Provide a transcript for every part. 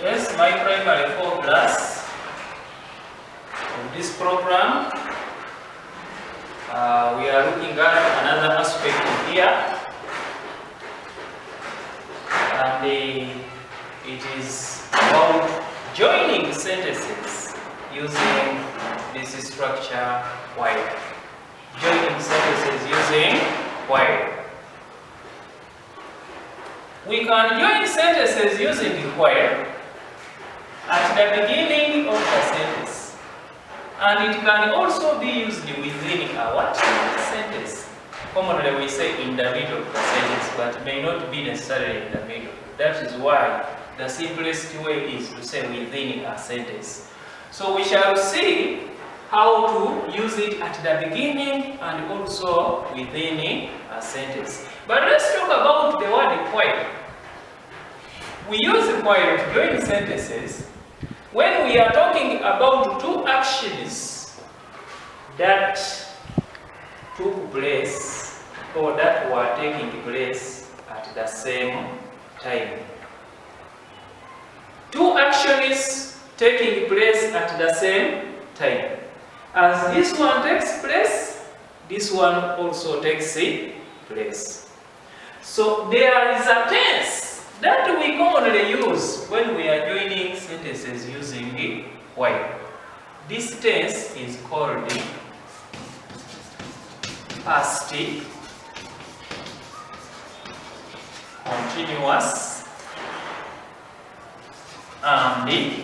Yes, my primary 4 class of this program. We are looking at another aspect here, and it is about joining sentences using this structure while. Joining sentences using while. We can join sentences using while at the beginning of the sentence, and it can also be used within a sentence. Commonly we say in the middle of the sentence, but may not be necessarily in the middle. That is why the simplest way is to say within a sentence. So we shall see how to use it at the beginning and also within a sentence. But let's talk about the word while. We use while to join sentences when we are talking about two actions that took place or that were taking place at the same time. Two actions taking place at the same time. As this one takes place, this one also takes place. So there is a tense that we commonly use when we are joining sentences using while. This tense is called the past continuous and the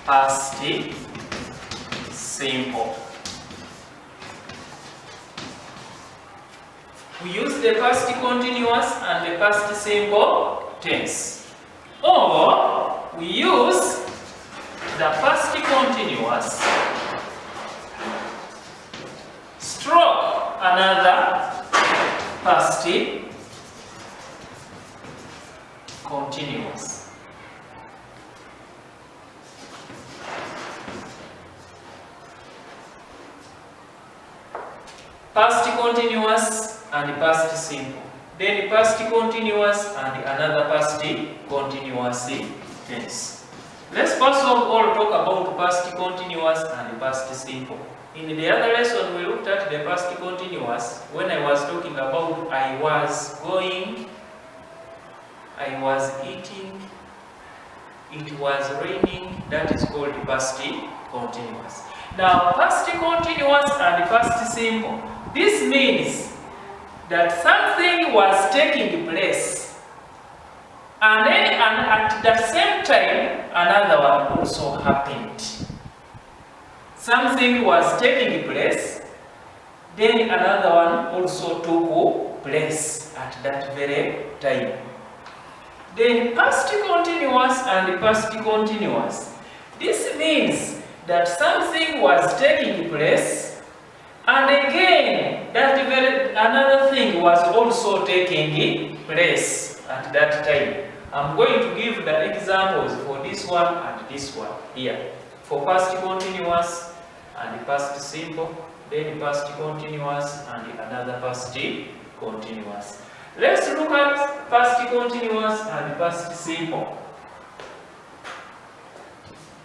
past simple. We use the past continuous and the past simple tense. Or we use the past continuous stroke another past continuous. Past continuous and past simple. Then past continuous and another past continuous tense. Let's first of all talk about past continuous and past simple. In the other lesson we looked at the past continuous when I was talking about I was going, I was eating, it was raining. That is called past continuous. Now past continuous and past simple. This means that something was taking place and then at the same time another one also happened. Something was taking place, then another one also took place at that very time. Then past continuous and past continuous. This means that something was taking place and again that another thing was also taking place at that time. I'm going to give the examples for this one and this one here. For past continuous and past simple, then past continuous and another past continuous. Let's look at past continuous and past simple.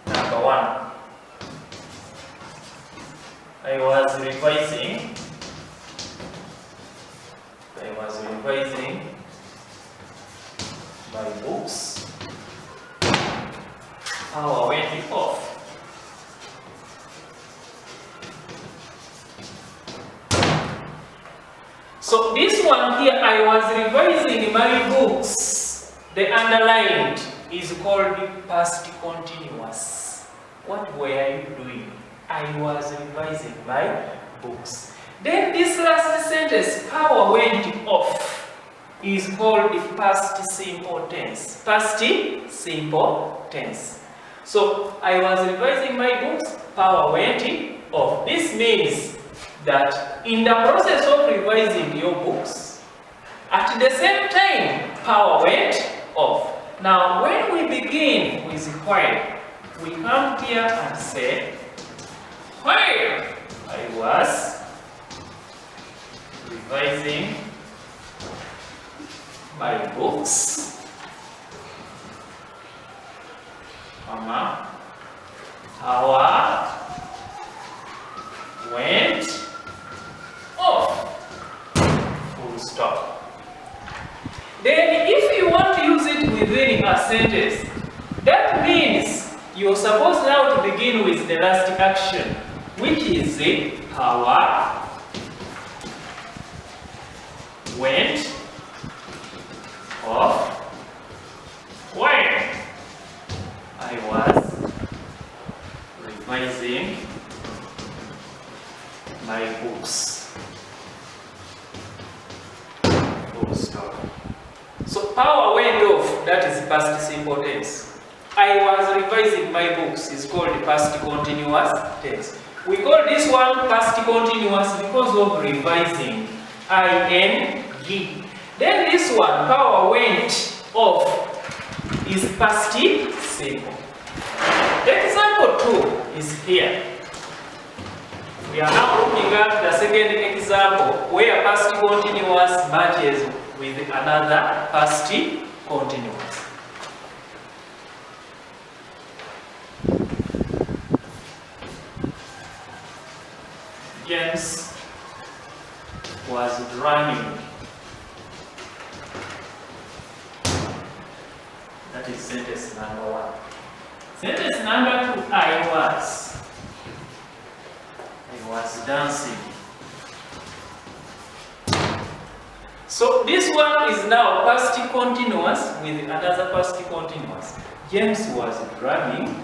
Number one. I was revising my books. Power went off. So this one here, I was revising my books. The underlined is called past continuous. What were you doing? I was revising my books. Then this last sentence, power went off, is called the past simple tense. Past simple tense. So I was revising my books, power went off. This means that in the process of revising your books, at the same time, power went off. Now when we begin with while, we come here and say, while I was revising my books, comma, our went off, full stop. Then if you want to use it within a sentence, that means you're supposed now to begin with the last action, which is our went off when I was revising my books. Full stop. So power went off, that is past simple tense. I was revising my books is called past continuous tense. We call this one past continuous because of revising, ing. Then this one, power went off, is past simple. Example 2 is here. We are now looking at the second example where past continuous matches with another past continuous. James was drumming. That is sentence number 1. Sentence number 2, I was dancing. So this one is now past continuous with another past continuous. James was drumming,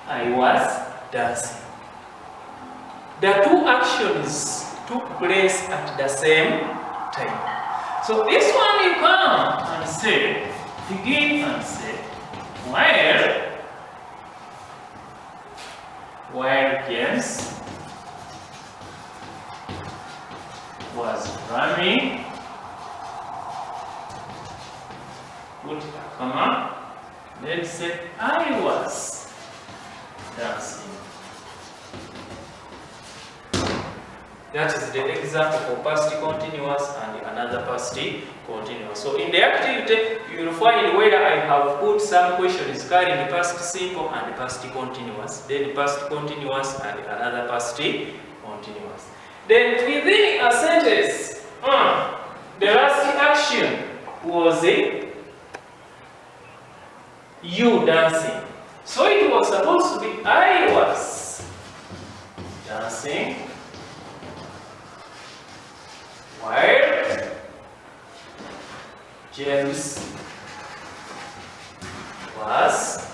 I was dancing. The two actions took place at the same time. So this one you come and say, begin and say, while James was drumming, put a comma, then say, I was dancing. That is the example for past continuous and another past continuous. So in the activity, you will find whether I have put some questions carrying past simple and past continuous, then past continuous and another past continuous. Then within a sentence, the last action was you dancing. So it was supposed to be I was dancing while James was,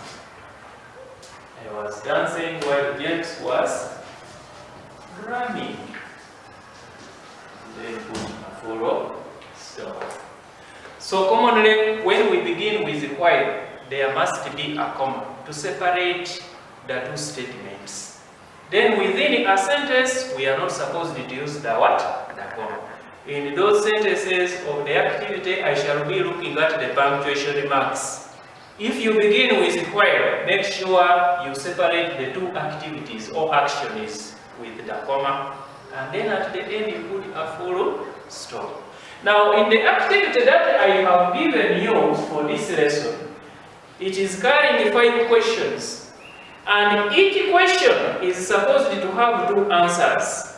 I was dancing while James was drumming. Then put a full stop. So commonly when we begin with while, there must be a comma to separate the two statements. Then within a sentence, we are not supposed to use the what? The comma. In those sentences of the activity, I shall be looking at the punctuation marks. If you begin with while, make sure you separate the two activities or actions with the comma, and then at the end you put a full stop. Now in the activity that I have given you for this lesson, it is carrying 5 questions, and each question is supposed to have 2 answers.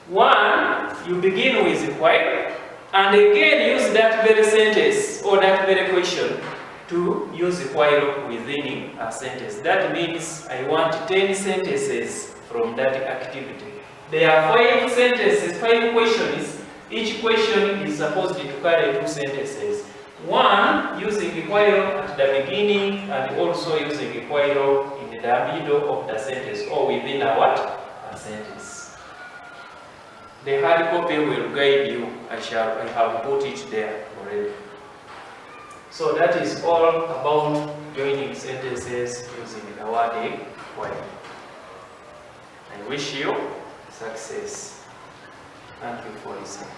One, you begin with while, and again use that very sentence or that very question to use while within a sentence. That means I want 10 sentences from that activity. There are 5 sentences, 5 questions. Each question is supposed to carry 2 sentences. One using while at the beginning and also using while in the middle of the sentence or within a what? A sentence. The hard copy will guide you. I have put it there already. So that is all about joining sentences using the word while. I wish you success. Thank you for listening.